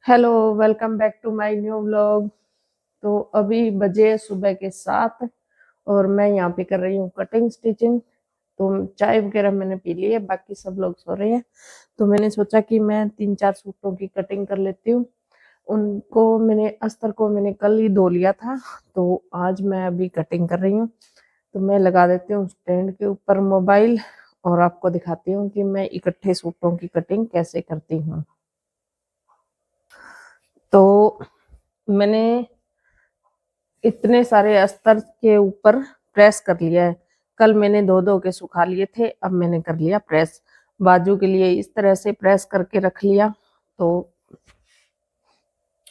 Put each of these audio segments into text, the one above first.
Hello, welcome back to my new vlog. तो अभी बजे सुबह के 7 और मैं यहाँ पे कर रही हूँ कटिंग स्टिचिंग। तो चाय वगैरह मैंने पी ली है, बाकी सब लोग सो रहे हैं। तो मैंने सोचा कि मैं 3-4 सूटों की कटिंग कर लेती हूँ। उनको मैंने अस्तर को मैंने कल ही धो लिया था, तो आज मैं अभी कटिंग कर रही हूँ। तो मैं लगा देती हूँ स्टैंड के ऊपर मोबाइल और आपको दिखाती हूँ कि मैं इकट्ठे सूटों की कटिंग कैसे करती हूँ। तो मैंने इतने सारे अस्तर के ऊपर प्रेस कर लिया है। कल मैंने धो धो के सुखा लिए थे, अब मैंने कर लिया प्रेस। बाजू के लिए इस तरह से प्रेस करके रख लिया। तो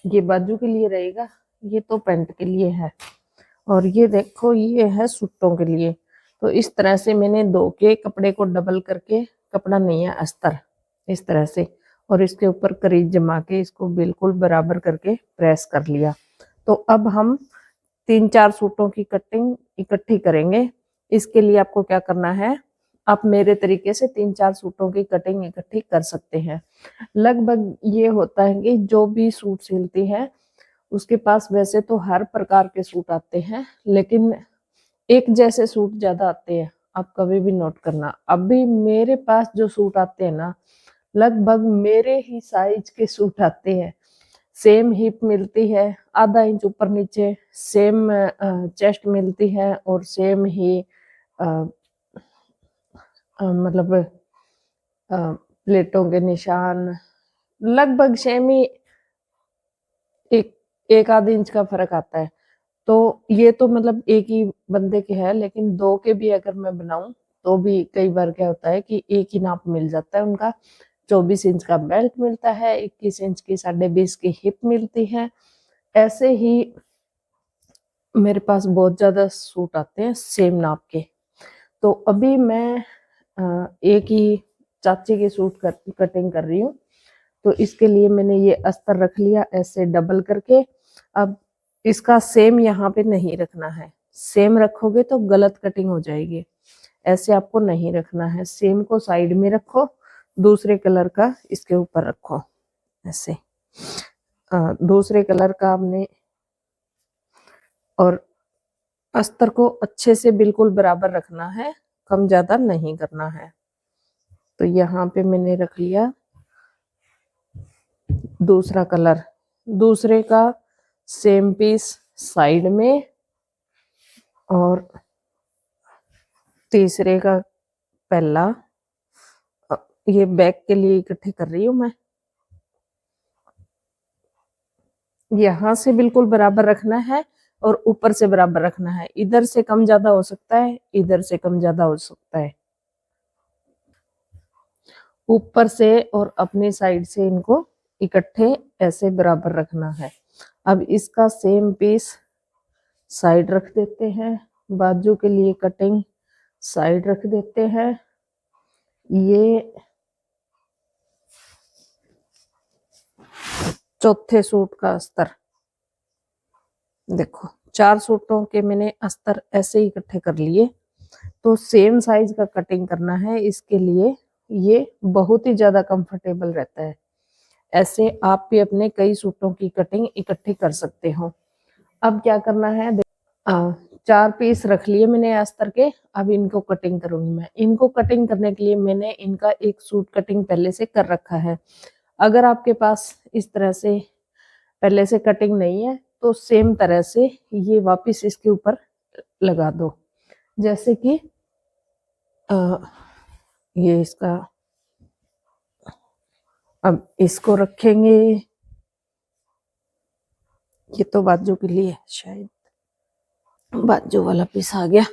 ये बाजू के लिए रहेगा, ये तो पैंट के लिए है, और ये देखो ये है सूटों के लिए। तो इस तरह से मैंने धो के कपड़े को डबल करके, कपड़ा नहीं है अस्तर, इस तरह से, और इसके ऊपर करीज जमा के इसको बिल्कुल बराबर करके प्रेस कर लिया। तो अब हम 3-4 सूटों की कटिंग इकट्ठी करेंगे। इसके लिए आपको क्या करना है, आप मेरे तरीके से 3-4 सूटों की कटिंग इकट्ठी कर सकते हैं। लगभग ये होता है कि जो भी सूट सिलती है उसके पास वैसे तो हर प्रकार के सूट आते हैं, लेकिन एक जैसे सूट ज्यादा आते हैं। आप कभी भी नोट करना, अभी मेरे पास जो सूट आते हैं ना, लगभग मेरे ही साइज के सूट आते हैं। सेम हिप मिलती है, आधा इंच ऊपर नीचे, सेम चेस्ट मिलती है, और सेम ही मतलब प्लेटों के निशान लगभग सेम ही, एक एक आध इंच का फर्क आता है। तो ये तो मतलब एक ही बंदे के है, लेकिन दो के भी अगर मैं बनाऊं तो भी कई बार क्या होता है कि एक ही नाप मिल जाता है उनका। 24 इंच का बेल्ट मिलता है, 21 इंच की 20.5 की हिप मिलती है। ऐसे ही मेरे पास बहुत ज्यादा सूट आते हैं सेम नाप के। तो अभी मैं एक ही चाची के सूट कटिंग कर रही हूँ। तो इसके लिए मैंने ये अस्तर रख लिया ऐसे डबल करके। अब इसका सेम यहाँ पे नहीं रखना है, सेम रखोगे तो गलत कटिंग हो जाएगी। ऐसे आपको नहीं रखना है, सेम को साइड में रखो, दूसरे कलर का इसके ऊपर रखो ऐसे। दूसरे कलर का आपने, और अस्तर को अच्छे से बिल्कुल बराबर रखना है, कम ज्यादा नहीं करना है। तो यहाँ पे मैंने रख लिया दूसरा कलर, दूसरे का सेम पीस साइड में, और तीसरे का पहला। ये बैक के लिए इकट्ठे कर रही हूँ मैं। यहाँ से बिल्कुल बराबर रखना है और ऊपर से बराबर रखना है। इधर से कम ज्यादा हो सकता है, इधर से कम ज्यादा हो सकता है। ऊपर से और अपनी साइड से इनको इकट्ठे ऐसे बराबर रखना है। अब इसका सेम पीस साइड रख देते हैं, बाजू के लिए कटिंग साइड रख देते हैं। ये चौथे सूट का अस्तर देखो, 4 सूटों के मैंने अस्तर ऐसे ही इकट्ठे कर लिए। तो सेम साइज का कटिंग करना है, इसके लिए ये बहुत ही ज्यादा कंफर्टेबल रहता है। ऐसे आप भी अपने कई सूटों की कटिंग इकट्ठी कर सकते हो। अब क्या करना है, 4 पीस रख लिए मैंने अस्तर के। अब इनको कटिंग करूंगी मैं। इनको कटिंग करने के लिए मैंने इनका एक सूट कटिंग पहले से कर रखा है। अगर आपके पास इस तरह से पहले से कटिंग नहीं है तो सेम तरह से ये वापस इसके ऊपर लगा दो। जैसे कि ये इसका, अब इसको रखेंगे, ये तो बाजू के लिए शायद बाजू वाला पीस आ गया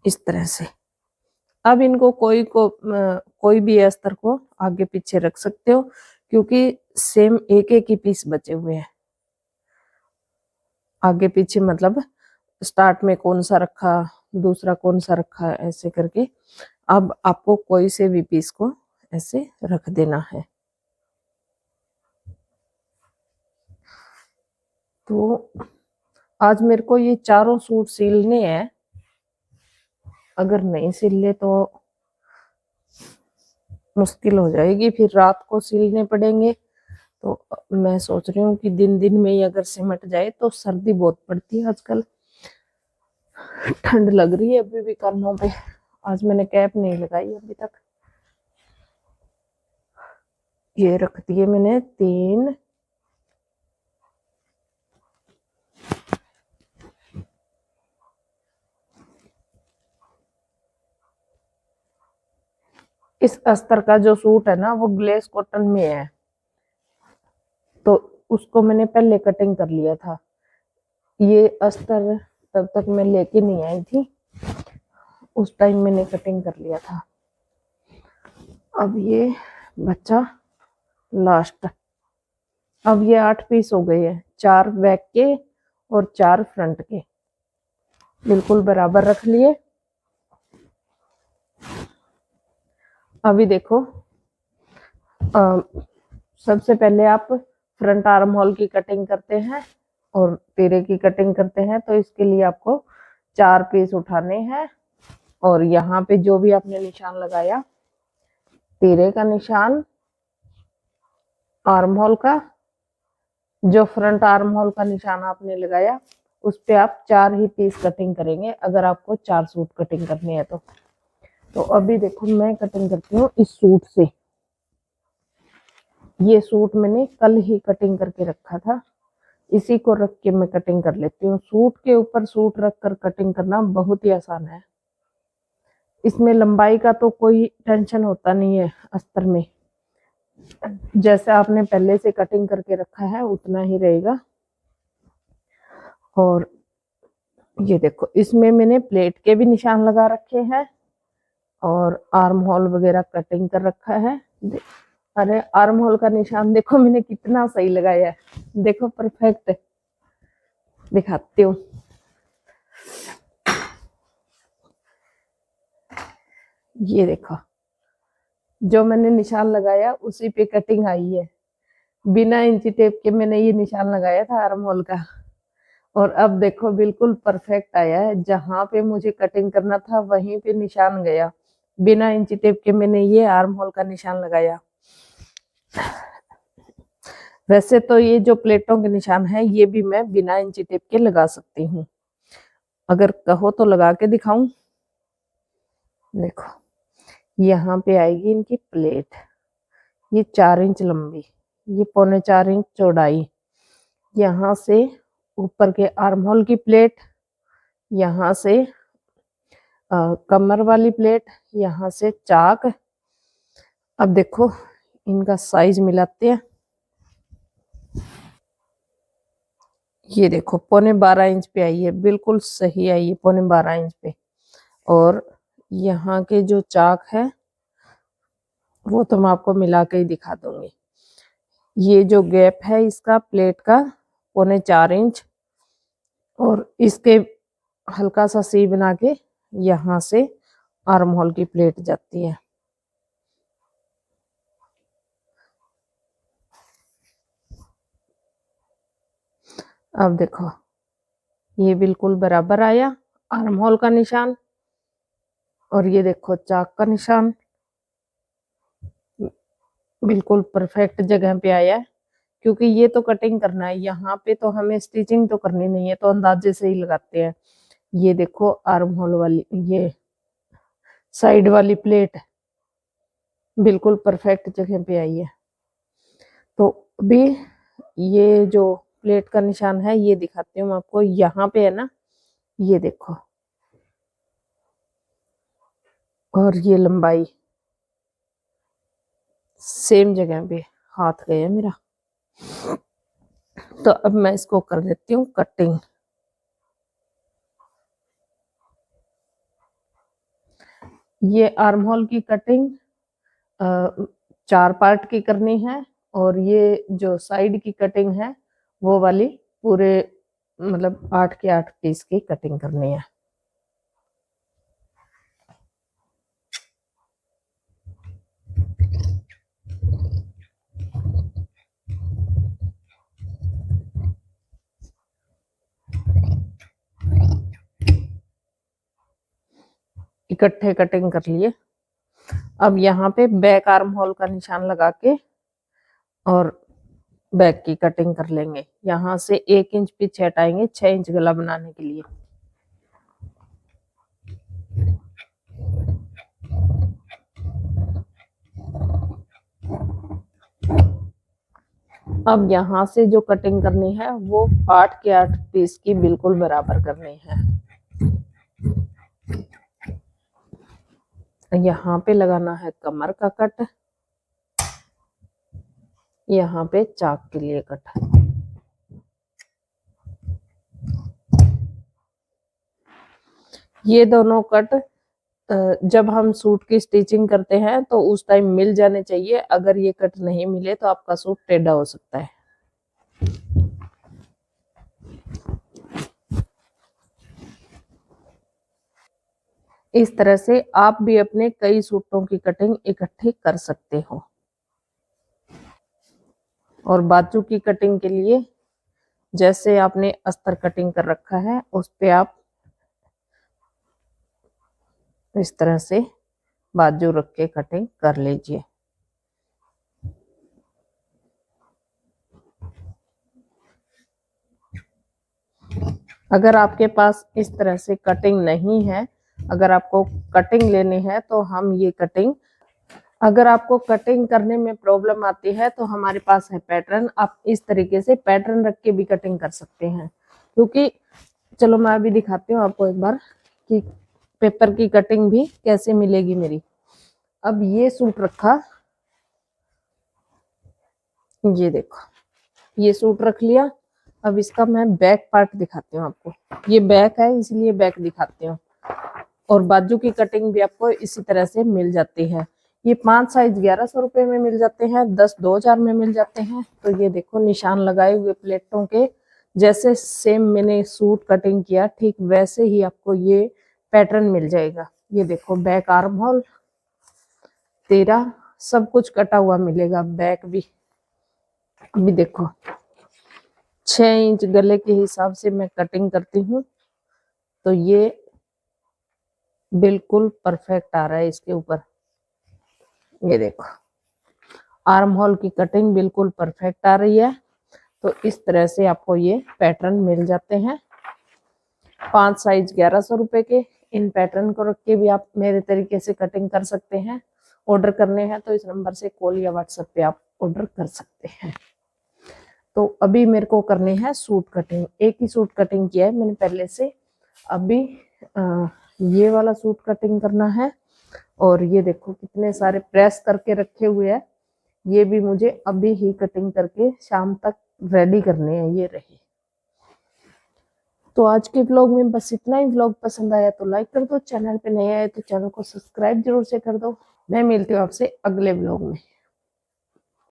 इस तरह से। अब इनको कोई भी अस्तर को आगे पीछे रख सकते हो, क्योंकि सेम एक एक ही पीस बचे हुए हैं। आगे पीछे मतलब स्टार्ट में कौन सा रखा, दूसरा कौन सा रखा, ऐसे करके अब आपको कोई से भी पीस को ऐसे रख देना है। तो आज मेरे को ये चारों सूट सिलने हैं। अगर नहीं सिले तो मुश्किल हो जाएगी, फिर रात को सिलने पड़ेंगे। तो मैं सोच रही हूँ कि दिन दिन में ही अगर सिमट जाए तो सर्दी बहुत पड़ती है आजकल, ठंड लग रही है अभी भी कानों पे। आज मैंने कैप नहीं लगाई अभी तक। ये रख दिए मैंने 3। इस अस्तर का जो सूट है ना वो ग्लेस कॉटन में है, तो उसको मैंने पहले कटिंग कर लिया था। ये अस्तर तब तक मैं लेके नहीं आई थी, उस टाइम मैंने कटिंग कर लिया था। अब ये बच्चा लास्ट। अब ये 8 पीस हो गए हैं, 4 बैक के और 4 फ्रंट के, बिल्कुल बराबर रख लिए। अभी देखो, सबसे पहले आप फ्रंट आर्म होल की कटिंग करते हैं और तीरे की कटिंग करते हैं। तो इसके लिए आपको 4 पीस उठाने हैं और यहाँ पे जो भी आपने निशान लगाया, तीरे का निशान, आर्म होल का, जो फ्रंट आर्म होल का निशान आपने लगाया, उस पे आप 4 ही पीस कटिंग करेंगे अगर आपको 4 सूट कटिंग करनी है तो अभी देखो मैं कटिंग करती हूँ इस सूट से। ये सूट मैंने कल ही कटिंग करके रखा था, इसी को रख के मैं कटिंग कर लेती हूँ। सूट के ऊपर सूट रख कर कटिंग करना बहुत ही आसान है। इसमें लंबाई का तो कोई टेंशन होता नहीं है अस्तर में, जैसे आपने पहले से कटिंग करके रखा है उतना ही रहेगा। और ये देखो, इसमें मैंने प्लेट के भी निशान लगा रखे हैं और आर्म होल वगैरह कटिंग कर रखा है। अरे आर्म होल का निशान देखो मैंने कितना सही लगाया है, देखो परफेक्ट। दिखाती हूँ, ये देखो जो मैंने निशान लगाया उसी पे कटिंग आई है। बिना इंची टेप के मैंने ये निशान लगाया था आर्म होल का, और अब देखो बिल्कुल परफेक्ट आया है। जहां पे मुझे कटिंग करना था वहीं पे निशान गया। बिना इंची टेप के मैंने ये आर्म होल का निशान लगाया। वैसे तो ये जो प्लेटों के निशान है ये भी मैं बिना इंची टेप के लगा सकती हूँ, अगर कहो तो लगा के दिखाऊं। देखो यहाँ पे आएगी इनकी प्लेट, ये 4 इंच लंबी, ये 4.25 इंच चौड़ाई। यहाँ से ऊपर के आर्म होल की प्लेट, यहाँ से कमर वाली प्लेट, यहाँ से चाक। अब देखो इनका साइज मिलाते हैं। ये देखो 12.25 इंच पे आई है, बिल्कुल सही आई है 12.25 इंच पे। और यहाँ के जो चाक है वो तो मैं आपको मिला के ही दिखा दूंगी। ये जो गैप है इसका प्लेट का 4.25 इंच, और इसके हल्का सा सी बना के यहाँ से आर्म होल की प्लेट जाती है। अब देखो ये बिल्कुल बराबर आया आर्म होल का निशान, और ये देखो चाक का निशान बिल्कुल परफेक्ट जगह पे आया है। क्योंकि ये तो कटिंग करना है, यहाँ पे तो हमें स्टिचिंग तो करनी नहीं है, तो अंदाजे से ही लगाते हैं। ये देखो आर्म होल वाली, ये साइड वाली प्लेट बिल्कुल परफेक्ट जगह पे आई है। तो अभी ये जो प्लेट का निशान है ये दिखाती हूँ मैं आपको। यहाँ पे है ना, ये देखो, और ये लंबाई सेम जगह पे हाथ गया मेरा। तो अब मैं इसको कर देती हूँ कटिंग। ये आर्म होल की कटिंग 4 पार्ट की करनी है, और ये जो साइड की कटिंग है वो वाली पूरे मतलब 8 के 8 पीस की कटिंग करनी है। इकट्ठे कटिंग कर लिए। अब यहाँ पे बैक आर्म होल का निशान लगा के और बैक की कटिंग कर लेंगे। यहाँ से 1 इंच पीछे हटाएंगे 6 इंच गला बनाने के लिए। अब यहाँ से जो कटिंग करनी है वो 8 के 8 पीस की बिल्कुल बराबर करनी है। यहाँ पे लगाना है कमर का कट, यहाँ पे चाक के लिए कट। ये दोनों कट जब हम सूट की स्टिचिंग करते हैं तो उस टाइम मिल जाने चाहिए। अगर ये कट नहीं मिले तो आपका सूट टेढ़ा हो सकता है। इस तरह से आप भी अपने कई सूटों की कटिंग इकट्ठी कर सकते हो। और बाजू की कटिंग के लिए जैसे आपने अस्तर कटिंग कर रखा है उस पे आप इस तरह से बाजू रख के कटिंग कर लीजिए। अगर आपके पास इस तरह से कटिंग नहीं है, अगर आपको कटिंग लेनी है तो हम ये कटिंग, अगर आपको कटिंग करने में प्रॉब्लम आती है तो हमारे पास है पैटर्न। आप इस तरीके से पैटर्न रख के भी कटिंग कर सकते हैं। क्योंकि चलो मैं अभी दिखाती हूँ आपको एक बार कि पेपर की कटिंग भी कैसे मिलेगी मेरी। अब ये सूट रखा, ये देखो ये सूट रख लिया। अब इसका मैं बैक पार्ट दिखाती हूँ आपको। ये बैक है इसलिए बैक दिखाती हूँ। और बाजू की कटिंग भी आपको इसी तरह से मिल जाती है। ये 5 साइज 1100 रुपए में मिल जाते हैं, 10 2000 में मिल जाते हैं। तो ये देखो निशान लगाए हुए प्लेटों के, जैसे सेम मैंने सूट कटिंग किया ठीक वैसे ही आपको ये पैटर्न मिल जाएगा। ये देखो बैक आर्म होल 13 सब कुछ कटा हुआ मिलेगा, बैक भी। अभी देखो 6 इंच गले के हिसाब से मैं कटिंग करती हूँ तो ये बिल्कुल परफेक्ट आ रहा है इसके ऊपर। ये देखो आर्म होल की कटिंग बिल्कुल परफेक्ट आ रही है। तो इस तरह से आपको ये पैटर्न मिल जाते हैं 5 साइज 1100 रुपए के। इन पैटर्न को रख के भी आप मेरे तरीके से कटिंग कर सकते हैं। ऑर्डर करने हैं तो इस नंबर से कॉल या व्हाट्सएप पे आप ऑर्डर कर सकते हैं। तो अभी मेरे को करने हैं सूट कटिंग। एक ही सूट कटिंग किया है मैंने पहले से। अभी ये वाला सूट कटिंग करना है। और ये देखो कितने सारे प्रेस करके रखे हुए हैं, ये भी मुझे अभी ही कटिंग करके शाम तक रेडी करने हैं। ये रहे। तो आज के व्लॉग में बस इतना ही। व्लॉग पसंद आया तो लाइक कर दो, चैनल पे नए आए तो चैनल को सब्सक्राइब जरूर से कर दो। मैं मिलती हूँ आपसे अगले व्लॉग में।